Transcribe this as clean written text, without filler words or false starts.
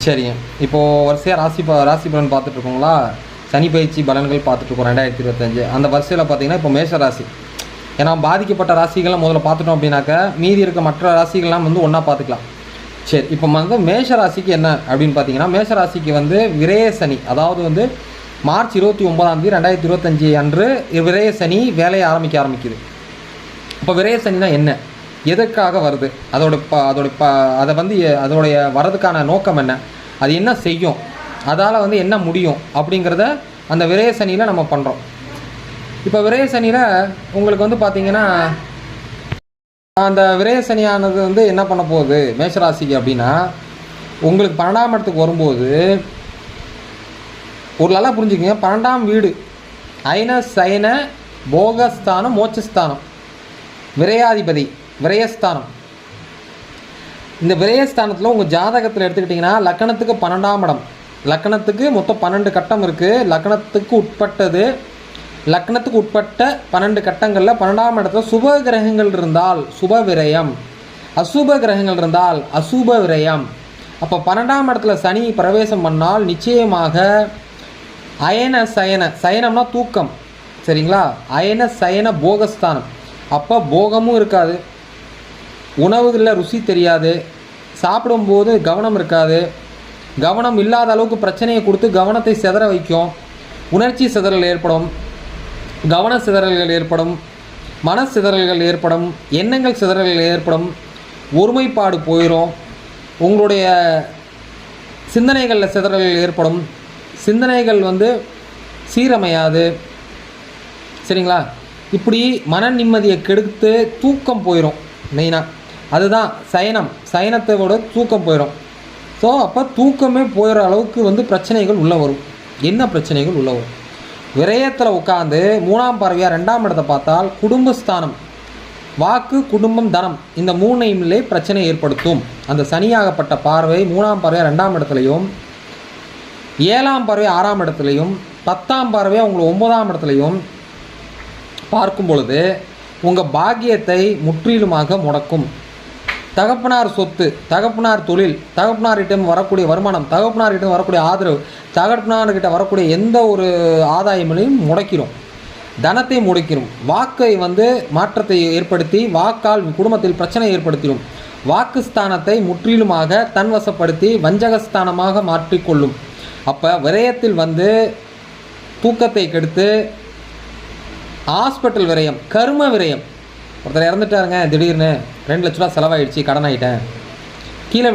சரிங்க. இப்போது வரிசையாக ராசி பலன் பார்த்துட்ருக்கோங்களா? சனி பயிற்சி பலன்கள் பார்த்துட்ருக்கோம் 2025. அந்த வரிசையில் பார்த்தீங்கன்னா இப்போ மேஷ ராசி. ஏன்னா பாதிக்கப்பட்ட ராசிகள்லாம் முதல்ல பார்த்துட்டோம் அப்படின்னாக்கா மீதி இருக்க மற்ற ராசிகள்லாம் வந்து ஒன்றா பார்த்துக்கலாம். சரி, இப்போ வந்து மேஷ ராசிக்கு என்ன அப்படின்னு பார்த்தீங்கன்னா, மேஷ ராசிக்கு வந்து விரய சனி, அதாவது வந்து மார்ச் 29 2025 அன்று விரய சனி வேலையை ஆரம்பிக்குது. இப்போ விரய சனினா என்ன, எதற்காக வருது, அதை வந்து அதோடைய வர்றதுக்கான நோக்கம் என்ன, அது என்ன செய்யும், அதால் வந்து என்ன முடியும் அப்படிங்கிறத அந்த விரய சனியில் நம்ம பண்ணுறோம். இப்போ விரய சனியில் உங்களுக்கு வந்து பார்த்திங்கன்னா, அந்த விரய சனியானது வந்து என்ன பண்ண போகுது மேஷராசிக்கு அப்படின்னா, உங்களுக்கு 12ஆம் இடத்துக்கு வரும்போது ஒரு நல்லா புரிஞ்சுக்கங்க. 12ஆம் வீடு அயன சயன போகஸ்தானம் மோட்சஸ்தானம், விரயாதிபதி விரயஸ்தானம். இந்த விரயஸ்தானத்தில் உங்கள் ஜாதகத்தில் எடுத்துக்கிட்டிங்கன்னா லக்கணத்துக்கு 12ஆம் இடம், லக்கணத்துக்கு மொத்தம் 12 கட்டம் இருக்குது. லக்கணத்துக்கு உட்பட்ட 12 கட்டங்களில் 12ஆம் இடத்துல சுப கிரகங்கள் இருந்தால் சுப விரயம், அசுப கிரகங்கள் இருந்தால் அசுப விரயம். அப்போ 12ஆம் இடத்துல சனி பிரவேசம் பண்ணால் நிச்சயமாக அயன சயனம்னா தூக்கம், சரிங்களா? அயன சயன போகஸ்தானம். அப்போ போகமும் இருக்காது, உணவுகளில் ருசி தெரியாது, சாப்பிடும்போது கவனம் இருக்காது, கவனம் இல்லாத அளவுக்கு பிரச்சனையை கொடுத்து கவனத்தை சிதற வைக்கும், உணர்ச்சி சிதறல் ஏற்படும், கவன சிதறல்கள் ஏற்படும், மன சிதறல்கள் ஏற்படும், எண்ணங்கள் சிதறல்கள் ஏற்படும், ஒருமைப்பாடு போயிடும், உங்களுடைய சிந்தனைகளில் சிதறல்கள் ஏற்படும், சிந்தனைகள் வந்து சீரமையாது, சரிங்களா? இப்படி மன நிம்மதியை கெடுத்து தூக்கம் போயிடும். மெயினாக அதுதான் சயனத்தோட தூக்கம் போயிடும். ஸோ அப்போ தூக்கமே போயிடுற அளவுக்கு வந்து பிரச்சனைகள் உள்ளே வரும். என்ன பிரச்சனைகள் உள்ளே வரும்? விரயத்தில் உட்காந்து 3ஆம் பார்வையாக 2ஆம் இடத்தை பார்த்தால் குடும்பஸ்தானம், வாக்கு, குடும்பம், தனம், இந்த 3லே பிரச்சனை ஏற்படுத்தும். அந்த சனியாகப்பட்ட பார்வை 3ஆம் பார்வையாக 2ஆம் இடத்துலையும், 7ஆம் பார்வை 6ஆம் இடத்துலையும், 10ஆம் பார்வை உங்களை 9ஆம் இடத்துலையும் பார்க்கும் பொழுது உங்கள் பாக்கியத்தை முற்றிலுமாக முடக்கும். தகப்பனார் சொத்து, தகப்பனார் தொழில், தகப்பனார்கிட்ட வரக்கூடிய வருமானம், தகப்பனார்கிட்ட வரக்கூடிய ஆதரவு, தகப்பனார்கிட்ட வரக்கூடிய எந்த ஒரு ஆதாயங்களையும் முடக்கிடும், தனத்தை முடக்கிடும். வாக்கை வந்து மாற்றத்தை ஏற்படுத்தி வாக்கால் குடும்பத்தில் பிரச்சனை ஏற்படுத்திடும். வாக்குஸ்தானத்தை முற்றிலுமாக தன்வசப்படுத்தி வஞ்சகஸ்தானமாக மாற்றிக்கொள்ளும். அப்போ விரயத்தில் வந்து தூக்கத்தை கெடுத்து ஹாஸ்பிட்டல் விரயம், கர்ம விரயம். ஒருத்தர் இறந்துட்டாருங்க, திடீர்னு 2 லட்ச ரூபா செலவாயிடுச்சு, கடன் ஆகிட்டேன், கீழே